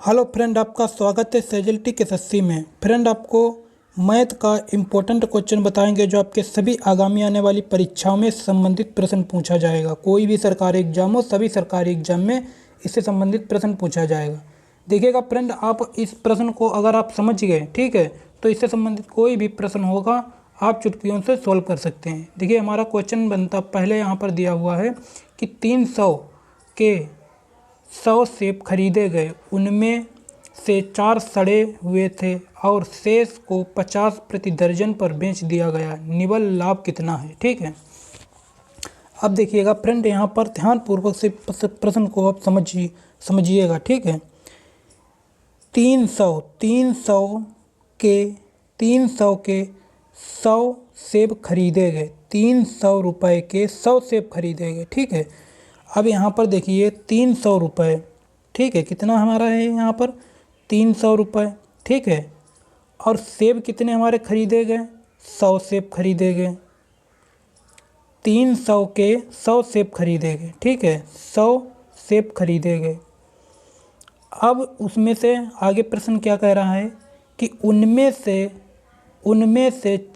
Hello friend, आपका स्वागत है सेजल्टी के एसएससी में। फ्रेंड, आपको मैथ का इम्पोर्टेंट क्वेश्चन बताएंगे जो आपके सभी आगामी आने वाली परीक्षाओं में संबंधित प्रश्न पूछा जाएगा। कोई भी सरकारी एग्जाम हो, सभी सरकारी एग्जाम में इससे संबंधित प्रश्न पूछा जाएगा। देखिएगा फ्रेंड, आप इस प्रश्न को अगर आप समझ गए, ठीक है, तो इससे संबंधित कोई भी प्रश्न होगा आप चुटकियों से सॉल्व कर सकते हैं। देखिए हमारा क्वेश्चन बनता पहले यहाँ पर दिया हुआ है कि 300 के 100 सेब खरीदे गए, उनमें से 4 सड़े हुए थे और शेष को 50 प्रति दर्जन पर बेच दिया गया। निव्वल लाभ कितना है? ठीक है, अब देखिएगा फ्रेंड, यहाँ पर ध्यानपूर्वक से प्रश्न को आप समझिएगा। ठीक है, 300 के 100 सेब खरीदे गए, 300 रुपये के 100 सेब खरीदे गए। ठीक है, अब यहाँ पर देखिए 300 रुपये, ठीक है, कितना हमारा है यहाँ पर 300 रुपये, ठीक है, और सेब कितने हमारे खरीदे गए? 100 सेब खरीदे गए। 300 के 100 सेब खरीदे गए, ठीक है, 100 सेब खरीदे गए। अब उसमें से आगे प्रश्न क्या कह रहा है कि उनमें से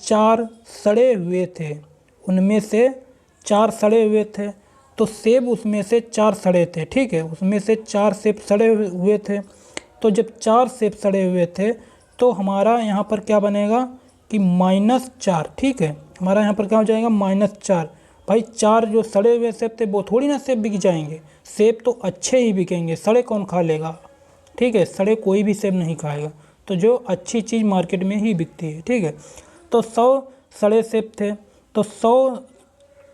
4 सड़े हुए थे, उनमें से 4 सड़े हुए थे, तो सेब उसमें से 4 सड़े थे। ठीक है, उसमें से 4 सेब सड़े हुए थे, तो जब 4 सेब सड़े हुए थे तो हमारा यहाँ पर क्या बनेगा कि -4। ठीक है, हमारा यहाँ पर क्या हो जाएगा? -4। भाई 4 जो सड़े हुए सेब थे वो थोड़ी ना सेब बिक जाएंगे, सेब तो अच्छे ही बिकेंगे, सड़े कौन खा लेगा? ठीक है, सड़े कोई भी सेब नहीं खाएगा, तो जो अच्छी चीज़ मार्केट में ही बिकती है। ठीक है, तो 100 सड़े सेब थे, तो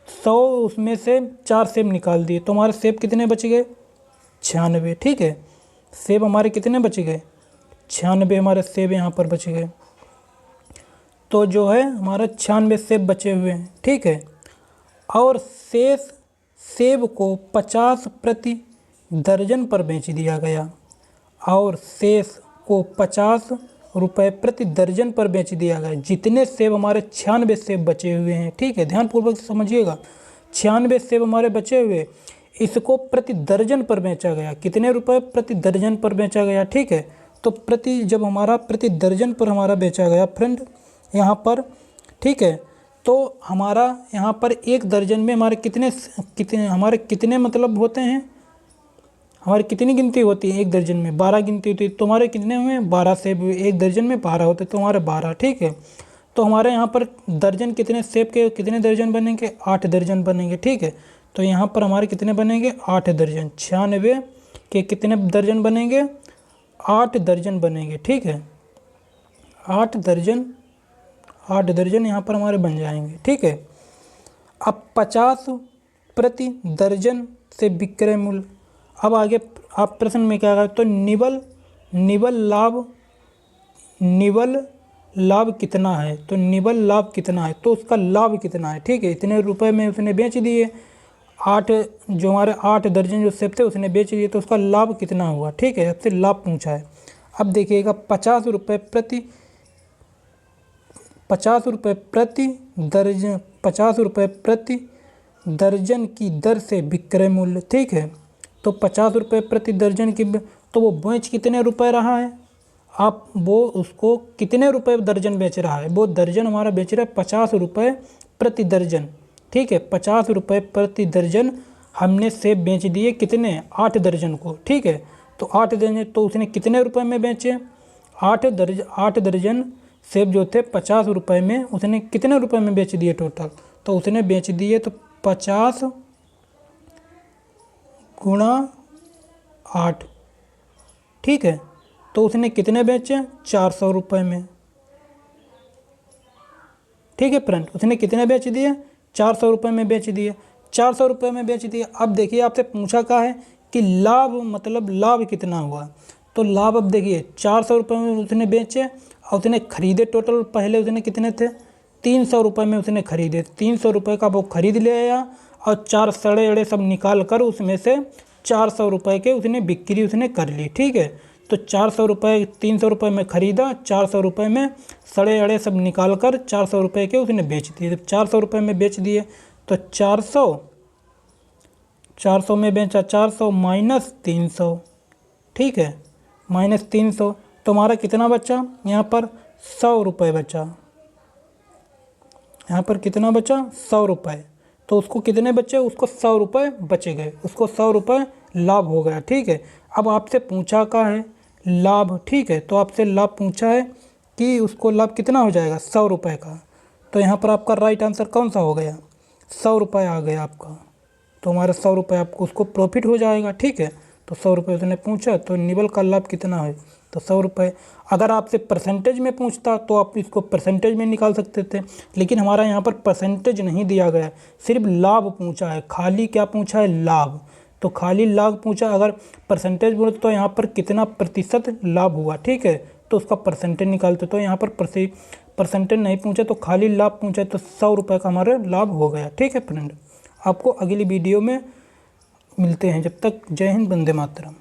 100 उसमें से 4 सेब निकाल दिए, तो हमारे सेब कितने बच गए? 96। ठीक है, सेब हमारे कितने बच गए? 96 हमारे सेब यहाँ पर बच गए, तो जो है हमारा 96 सेब बचे हुए हैं। ठीक है, और शेष सेब को 50 प्रति दर्जन पर बेच दिया गया, और शेष को 50 रुपये प्रति दर्जन पर बेच दिया गया। जितने सेब हमारे 96 सेब बचे हुए हैं, ठीक है, ध्यानपूर्वक समझिएगा, 96 सेब हमारे बचे हुए, इसको प्रति दर्जन पर बेचा गया। कितने रुपए प्रति दर्जन पर बेचा गया? ठीक है, तो जब हमारा प्रति दर्जन पर हमारा बेचा गया फ्रेंड यहाँ पर, ठीक है, तो हमारा यहाँ पर एक दर्जन में हमारे कितने मतलब होते हैं, हमारी कितनी गिनती होती है? एक दर्जन में 12 गिनती होती है, तो हमारे कितने हुए? 12 सेब हुए। एक दर्जन में 12 होते तो हमारे 12। ठीक है, तो हमारे यहाँ पर दर्जन कितने सेब के कितने दर्जन बनेंगे? 8 दर्जन बनेंगे। ठीक है, तो यहाँ पर हमारे कितने बनेंगे? 8 दर्जन। 96 के कितने दर्जन बनेंगे? 8 दर्जन बनेंगे। ठीक है, 8 दर्जन यहाँ पर हमारे बन जाएंगे। ठीक है, अब 50 प्रति दर्जन से विक्रय मूल्य। अब आगे आप प्रश्न में क्या कहा? तो निवल लाभ कितना है? तो निवल लाभ कितना है, तो उसका लाभ कितना है? ठीक है, इतने रुपए में उसने बेच दिए, 8 जो हमारे 8 दर्जन जो सेब थे उसने बेच दिए, तो उसका लाभ कितना हुआ? ठीक है, आपसे लाभ पूछा है। अब देखिएगा 50 रुपये प्रति दर्जन की दर से विक्रय मूल्य। ठीक है, तो 50 रुपये प्रति दर्जन की, तो वो बेच कितने रुपए रहा है? आप वो उसको कितने रुपए दर्जन बेच रहा है? वो दर्जन हमारा बेच रहा है 50 रुपये प्रति दर्जन। ठीक है, 50 रुपये प्रति दर्जन हमने सेब बेच दिए, कितने? 8 दर्जन को। ठीक है, तो 8 दर्जन, तो उसने कितने रुपए में बेचे? 8 दर्जन सेब जो थे 50 रुपये में, उसने कितने रुपए में बेच दिए टोटल? तो उसने बेच दिए तो 50 गुणा 8। ठीक है, तो उसने कितने बेचे? 400 रुपये में। ठीक है फ्रेंड, उसने कितने बेच दिए? 400 रुपये में बेच दिए। 400 रुपये में बेच दिए। अब देखिए आपसे पूछा क्या है कि लाभ, मतलब लाभ कितना हुआ? तो लाभ, अब देखिए 400 रुपये में उसने बेचे और उसने खरीदे, टोटल पहले उसने कितने थे? 300 रुपये में उसने खरीदे। 300 रुपये का वो खरीद ले आया और 4 सड़े अड़े सब निकाल कर उसमें से 400 रुपये के उसने बिक्री उसने कर ली। ठीक है, तो 400 रुपये, 300 रुपये में ख़रीदा, 400 रुपये में सड़े अड़े सब निकाल कर 400 रुपये के उसने बेच दिए। जब 400 रुपये में बेच दिए तो 400 में बेचा, 400 माइनस 300, ठीक है, माइनस 300, तो हमारा कितना बचा यहाँ पर 100 रुपये बचा। यहाँ पर कितना बचा 100 रुपये। तो उसको कितने बचे, उसको 100 रुपये बचे गए, उसको 100 रुपये लाभ हो गया। ठीक है, अब आपसे पूछा का है लाभ। ठीक है, तो आपसे लाभ पूछा है कि उसको लाभ कितना हो जाएगा 100 रुपये का। तो यहाँ पर आपका राइट आंसर कौन सा हो गया, 100 रुपये आ गया आपका। तो हमारा 100 रुपये आपको उसको प्रॉफिट हो जाएगा। ठीक है, तो 100 रुपये उसने पूछा, तो निवल का लाभ कितना है, तो 100 रुपये। अगर आपसे परसेंटेज में पूछता तो आप इसको परसेंटेज में निकाल सकते थे, लेकिन हमारा यहाँ पर परसेंटेज नहीं दिया गया है, सिर्फ लाभ पूछा है। खाली क्या पूछा है, लाभ। तो खाली लाभ पूछा, अगर परसेंटेज बोलते तो यहाँ पर कितना प्रतिशत लाभ हुआ। ठीक है, तो उसका परसेंटेज निकालते, तो यहाँ पर परसेंटेज नहीं पूछा, तो खाली लाभ पूछा, तो 100 रुपये का हमारा लाभ हो गया। ठीक है फ्रेंड, आपको अगली वीडियो में मिलते हैं। जब तक जय हिंद, वंदे मातरम।